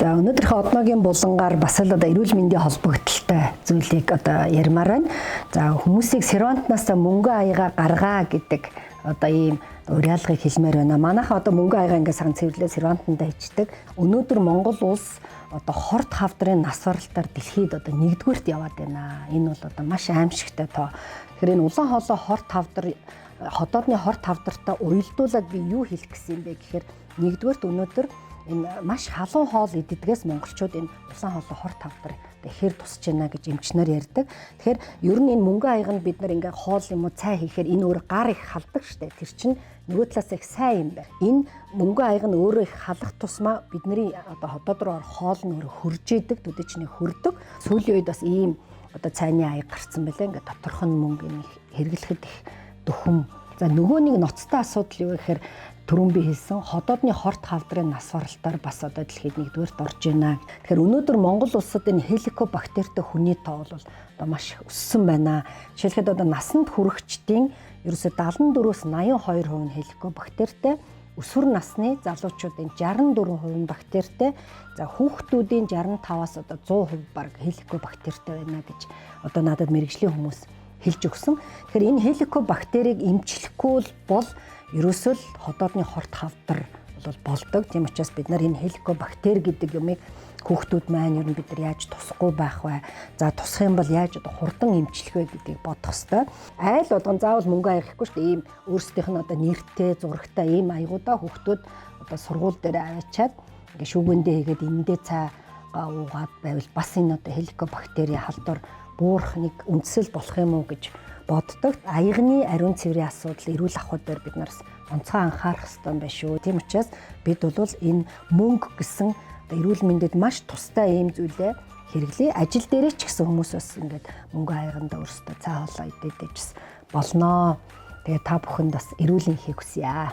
За өнөөдрийнхөө одоогийн булангаар бас л одоо эрүүл мэндийн холбогдлолтой зүйлийг одоо ярмаар байна. За хүмүүсийг сервантнаас мөнгө аяга гаргаа гэдэг одоо ийм уриалгыг хэлмээр байна. Манайхаа одоо мөнгө аяга ингээд саган цэвэрлээ сервантандаа ичдэг. Өнөөдөр Монгол улс одоо хорт хавдрын нас баралтаар дэлхийд одоо нэгдүгüүрт яваад байна. Энэ бол одоо маш аимшигтай тоо. Тэгэхээр энэ улаан хоолой хорт хавдар хотоодны хорт хавдартай уялдуулаад би юу хэлэх гэсэн юм бэ гэхээр нэгдүгüүрт өнөөдөр энэ маш халуун хоол иддгээс монголчууд энэ улаан хоолой хорт хавдар ихээр тусч байна гэж эмчнэр ярьдаг. Тэгэхээр ер нь энэ мөнгө аяганд бид нар ингээ хоол юм уу цай хийхээр энэ өөр гар их халдаг штэ. Тэр чинь нөгөө талаас их сайн юм байна. Энэ мөнгө аяг нь өөрөө их халах тусмаа бидний одоо хотод руу хоол нь өөрөө хөрж идэг, төдийчний хөрдөг. Сүүлийн үед бас ийм одоо цайны аяг гарцсан байлаа. Ингээ доторх нь мөнгө энэ хэрэглэхэд их дөхөм. За нөгөө нэг ноцтой асуудал юу гэхээр түрүүн би хэлсэн хотоодны хорт хавдрын нас баралтаар бас одоо дэлхийд нэгдүгээрт орж байна. Тэгэхээр өнөөдөр Монгол улсад энэ хеликобактертэй хүний тоо бол одоо маш өссөн байна. Жишээлхэд одоо насанд хүрэгчдийн ерөөсө 74-өөс 82% нь хеликобактертэй, өсвөр насны залуучуудын 64% бактеритэй, за хүүхдүүдийн 65-аас одоо 100% баг хеликобактертэй байна гэж одоо надад мэргэжлийн хүмүүс хэлж өгсөн. Тэгэхээр энэ хеликобактерийг эмчлэхгүй бол ерөөсөө л хотоодны хорт хавдар бол болдог. Тийм учраас бид нар энэ хеликобактер гэдэг юмыг хүүхдүүд маань ер нь бид нар яаж тусахгүй байх вэ? За тусах юм бол яаж одоо хурдан эмчлэх вэ гэдгийг бодох хэрэгтэй. Айл болгон заавал мөнгө аяхгүй шүү дээ. Ийм өөрсдийнх нь одоо нэртэй, зурагтай ийм аягуудаа хүүхдүүд одоо сургууль дээр аваачаад ингээ шүүгэндээ хийгээд эндээ цай уугаад байвал бас энэ одоо хеликобактерийн халдвар буурах нэг үндсэл болох юм уу гэж боддог. Аягны ариун цэврийн асуудал эрүүл ахуйд дээр бид нараас онцгой анхаарах хэрэгтэй байна шүү. Тийм учраас бид бол энэ мөнгө гэсэн эрүүл мэндэд маш тустай ийм зүйлээ хэрэглэе. Ажил дээрээ ч гэсэн хүмүүс бас ингээд мөнгө аяганда өөрсдөө цай хоолоо идээд байж болно. Тэгээ та бүхэнд бас эрүүл энхийг хүсье.